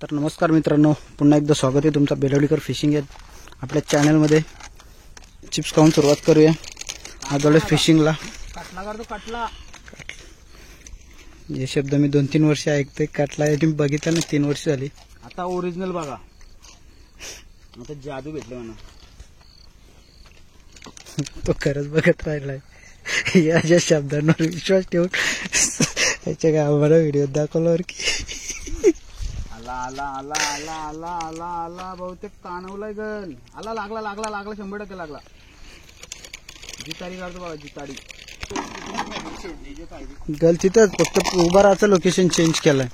तर नमस्कार मित्रांनो, पुन्हा एकदा स्वागत आहे तुमचा बेलवडीकर फिशिंग या आपल्या चॅनलमध्ये. चिप्स खाऊन सुरुवात करूया. आजोळे फिशिंगला काटला करतो काटला. हे शब्द मी 2-3 वर्ष ऐकतोय. काटला याची बघितलं ना 3 वर्ष झाली. आता ओरिजिनल बघा, आता जादू भेटले म्हणा. तो खरंच बघत राहिलाय. या ज्या शब्दांवर विश्वास ठेवून याच्या काय आम्हाला व्हिडिओ दाखवल्यावर की आला आला आला आला आला आला आला बहुतेक कानवलाय गल. आला लागला लागला लागला 100% लागला. जितारी काढतो बघा, जितारी गल तिथं फक्त उभा राहायचं लोकेशन चेंज केलंय.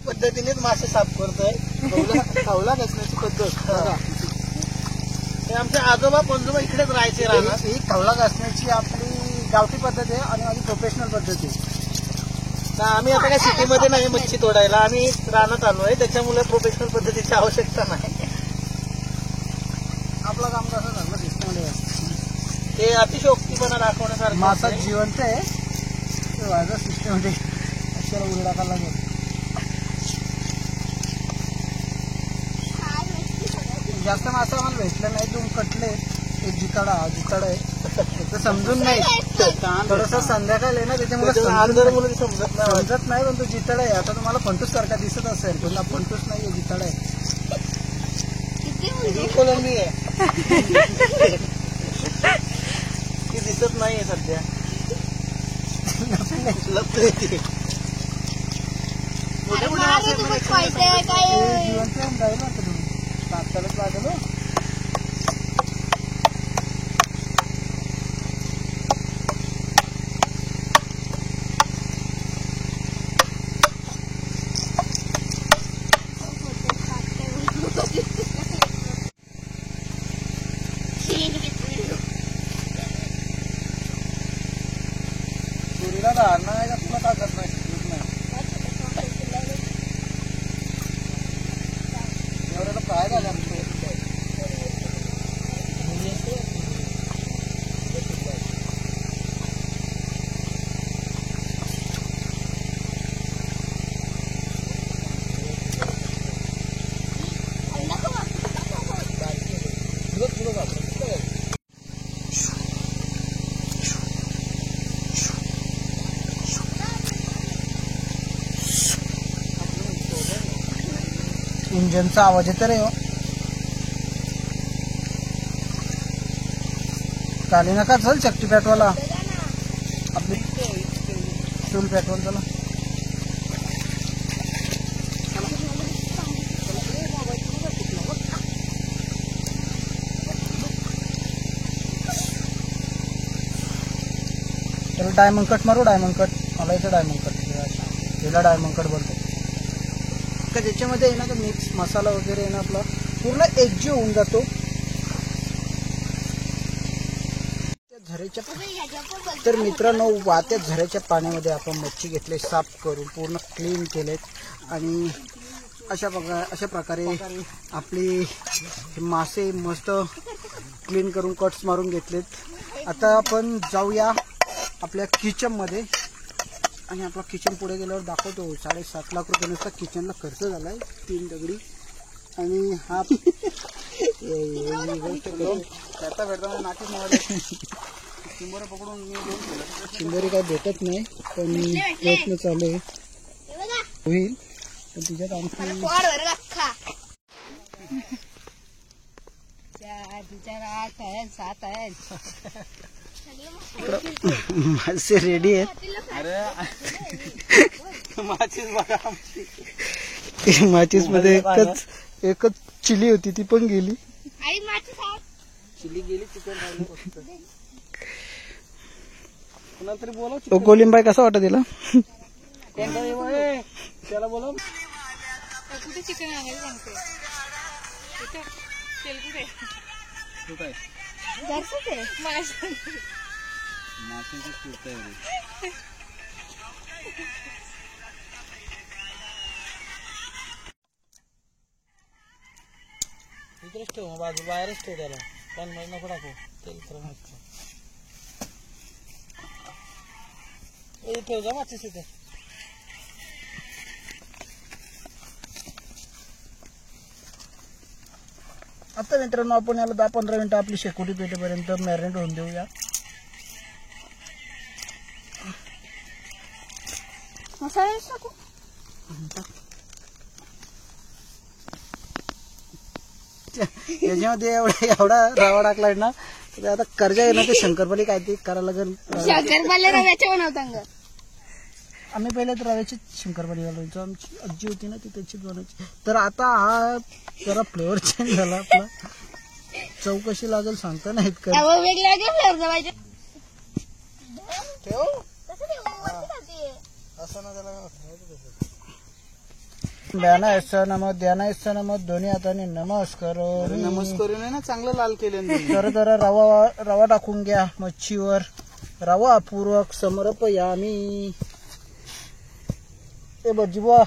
पद्धतीनेच मासे साफ करतोय. खावला कसण्याची पद्धत बघा. हे आमचे आजोबा पंजोबा इकडेच राहायचे. राहणार ही खावला घासण्याची आपली गावठी पद्धत आहे आणि माझी प्रोफेशनल पद्धत आहे. तर आम्ही आता काय सिटीमध्ये नाही मच्छी तोडायला, आम्ही रानात आलो आहे, त्याच्यामुळे प्रोफेशनल पद्धतीची आवश्यकता नाही. आपलं काम कसं झालं सिस्टममध्ये ते अतिशयोक्तीपणा दाखवण्यासारखं. मासा जिवंत आहे, माझा सिस्टममध्ये अक्षर उडी टाकायला लागेल. जास्त मासा आम्हाला भेटला नाही. 2 कटले, एक जिताडा आहे. तर समजून नाही, थोडस संध्याकाळ आहे ना, त्याच्यामुळे समजत नाही. पण तो जिताडा आहे. आता तुम्हाला फंटूस सारखा दिसत असेल, पण फंटूस नाहीये, जिताडा आहे. कोलंबी आहे ती दिसत नाहीये सध्या. तात्काळच लागेल. तुरीला धारणा आहे का तुला ताकद नाही? काय झालं आमचं इंजनचा आवाज येतो रे. काली नका चल चक्की पेटवाला आपली चूल पेटवाल. चला चलो डायमंड कट मारू. डायमंड कट मला इथं डायमंड कट याला डायमंड कट बोलतो का, ज्याच्यामध्ये आहे ना तो मिक्स मसाला वगैरे आहे ना आपला पूर्ण एकजीव होऊन जातो. तर मित्रांनो, वात्या झऱ्याच्या पाण्यामध्ये आपण मच्छी घेतले, साफ करून पूर्ण क्लीन केलेत आणि अशा प्रकारे आपली मासे मस्त क्लीन करून कट्स मारून घेतलेत. आता आपण जाऊया आपल्या किचनमध्ये आणि आपला किचन पुढे गेल्यावर दाखवतो. 7.5 लाख रुपये नुसता किचनला खर्च झालाय. 3 दगडी आणि हा त्याचा भेटता नाटी चिंबोरे पकडून मी चिंबोरी काय भेटत नाही, पण प्रयत्न चालू आहे, होईल. पण तिच्यात आणखी मासे रेडी आहेत. माचीस मध्ये एकच चिली होती, ती पण गेली. चिली गेली, चिकन राहिलं फक्त. तरी बोला गोलिंबाई कसा वाटत तिला? त्याला बोला कुठे चिकन आणायला सांगते. इकडेच ठेव बाजू बाहेरच ठेव त्याला पण नको टाकू तेल तर मस्त ठेव जा माचीस इथे आता मित्रांनो आपण याला 10-15 मिनिटं आपली शेकोटी पेटेपर्यंत मॅरिनेट होऊन देऊया मसाला टाकू याच्यामध्ये एवढा रवा टाकलाय ना तर आता कर्जा येणार ते शंकरपाळी काय ते करायला लागेल शंकरपाळे रव्याचे बनवतात आम्ही पहिले तर रव्याची शंकरपाळी घालायचो आमची आजी होती ना ती त्याचीच बनवायची तर आता हा जरा फ्लेवर चेंज झाला आपला चव कशी लागेल सांगता नाहीत का वेगवेगळे फ्लेवर बनवायचे ठेव तसं नाही, वरती राहते. असं ना त्याला द्याना ऐसा नमः दोन्ही हाताने नमस्कार नमस्कार ना चांगलं लाल केलं जरा रवा टाकून घ्या मच्छीवर रवा पूर्वक समर्पयामी ए बज्जी बुवा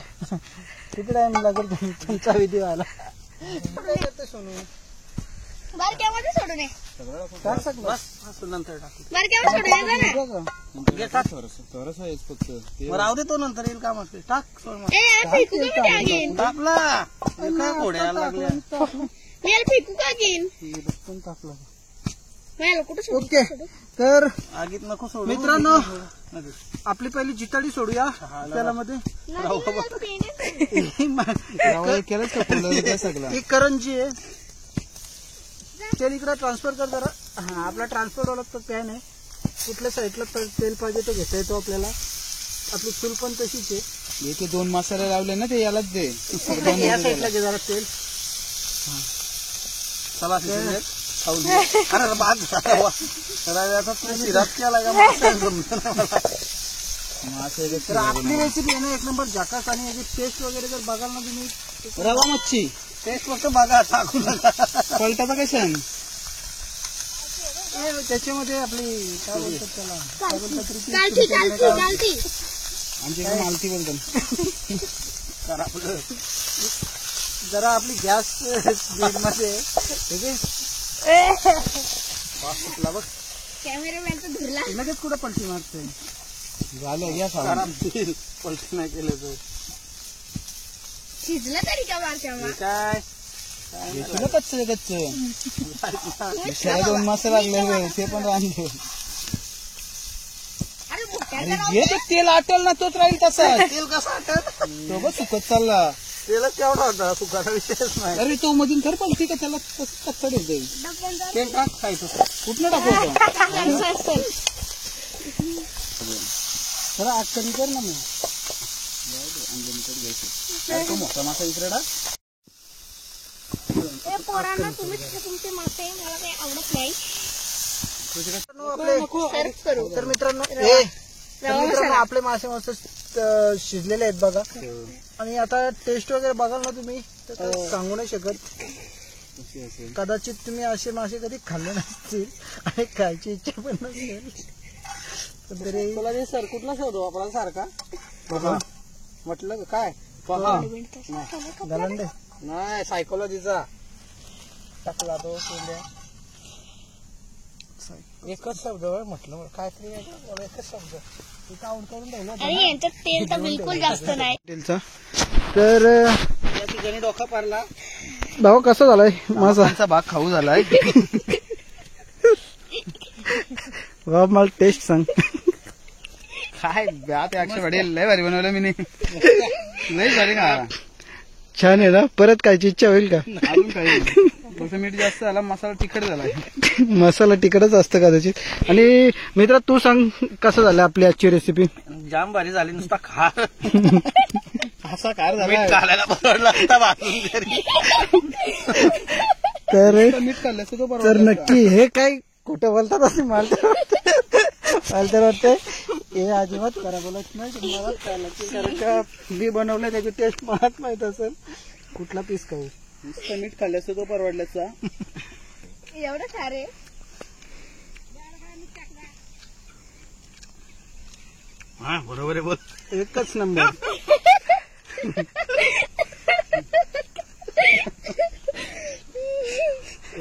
किती टाइम लागेल तुमचा विधी व्हायला सोनू बारक्यामध्ये सोडू नये टाक सक बस नंतर टाक बारक्यामध्ये सोडू नये ना राहू दे तो नंतर येईल काम असते टाक सोड ए यार फेकू का मी टाकीन टाकला काय घोड्या लागल्या मी याला फेकू का घेईन टाकला मला कुठं सोडू ओके तर आगीत नको सोडू मित्रांनो आपली पहिली जिताडी सोडूया त्याला ही करंजी आहे तेल इकडे ट्रान्सफर कर जरा हा आपला ट्रान्सफर वाला तो पॅन आहे कुठल्या साईडला तेल पाहिजे तो घेता येतो आपल्याला आपली चूल पण तशीच आहे इथे 2 मसाले लावले ना ते यालाच दे या साईडला घे जरा तेल चला अरे बाद तर आपली रेसिपी आहे ना एक नंबर जाकास आणि याची टेस्ट वगैरे जर बघाल ना तुम्ही रवा मच्छी टेस्ट फक्त बघा टाकू नका पलटाचा कशा त्याच्यामध्ये आपली काय बोलतात त्याला काय बोलतात रे? चालती चालती चालती आमच्याकडे मालती बोलतात तर आपलं जरा आपली गॅस स्पीड मध्ये ठीक आहे वास सुटला बघ कॅमेरामॅन तर धुरला लगेच कुठं पलटी मारते झालं या पलटी नाही केलं तर शिजलं तरी का बारक्यामा काय कच्च 2 मासे लागले ते पण राहतो अरे मोठ्या जे ते तेल आटल ना तोच राहील तसा तेल कसं आटल तो बघ सुकत चालला तेल केवढा होता सुकाचा विषयच नाही अरे तो मधून तर पलटी का त्याला कसं कच्चा देईल तेल टाक खायचं कुठलं टाकू जरा आग कमी कर ना मी मोठा मासा विसरडा पोरांना तुम्ही तुमचे मासे मला काही आवडत नाही सर्च करू तर मित्रांनो आपले मासे मस्त शिजलेले आहेत बघा आणि आता टेस्ट वगैरे बघाल ना तुम्ही तर सांगू नाही शकत कदाचित तुम्ही असे मासे कधी खाल्ले नसतील आणि खायची इच्छा पण नसेल तरी तुला सर कुठला शोधू आपण सारखा म्हटलं काय गलंडे नाही सायकोलॉजीचा टाकला तो एकच शब्द म्हटलं काय तरी एकच शब्द काउंट करून राहिलं आणि यांच्यात तेल तर बिलकुल जास्त नाही तेलचा तर या ठिकाणी डोका पारला भाऊ कसा झालाय मासा भाग खाऊ झालाय बाबा मला टेस्ट सांग काय ब्यात 100 वाढेल लय भारी बनवलं मी लय भारी ना छान आहे ना परत खायची इच्छा होईल का अजून काही थोडं मीठ जास्त झाला मसाला तिखट झाला मसाला तिखटच असतं कदाचित आणि मित्रा तू सांग कसं झालं आपली आजची रेसिपी जाम भारी झाली नुसता खा असा काय मीठ घालायला परवडला असता भाजून घरी. तर मीठ खाल्लं तो तर नक्की हे काय कुठं बोलतात असे मला तर वाटतंय हे अजिबात करा बोलत नाही तुम्हाला कारण का मी बनवलं त्याची टेस्ट मलाच माहित असेल कुठला पीस खाऊ नुसतं मीठ खाल्ल्यास तो परवडल्याचा एवढं सारे हा बरोबर आहे बोल एकच नंबर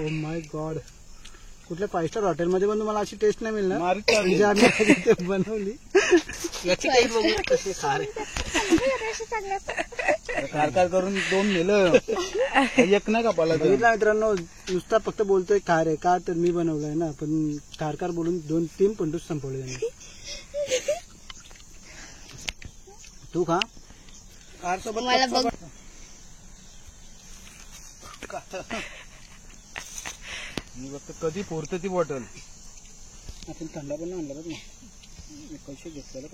ओ माय गॉड, कुठल्या 5 स्टार हॉटेलमध्ये पण तुम्हाला अशी टेस्ट नाही मिळणार मारीच चालली. जी आम्ही आज इथे बनवली. याची टेस्ट बघू कशी खारे. कारकार करून 2 नेलं, एक नाही का पाला बघितलं मित्रांनो, नुसता फक्त बोलतोय खारे का तर मी बनवलंय ना, पण कारकार बोलून 2-3 पंटूच संपवले त्यांनी. तू खा. कार सोबत मला बघ मी फक्त कधी पोरतं ती बॉटल. आपण थंडा पण आणला बघ ना, पैसे घेतलेलं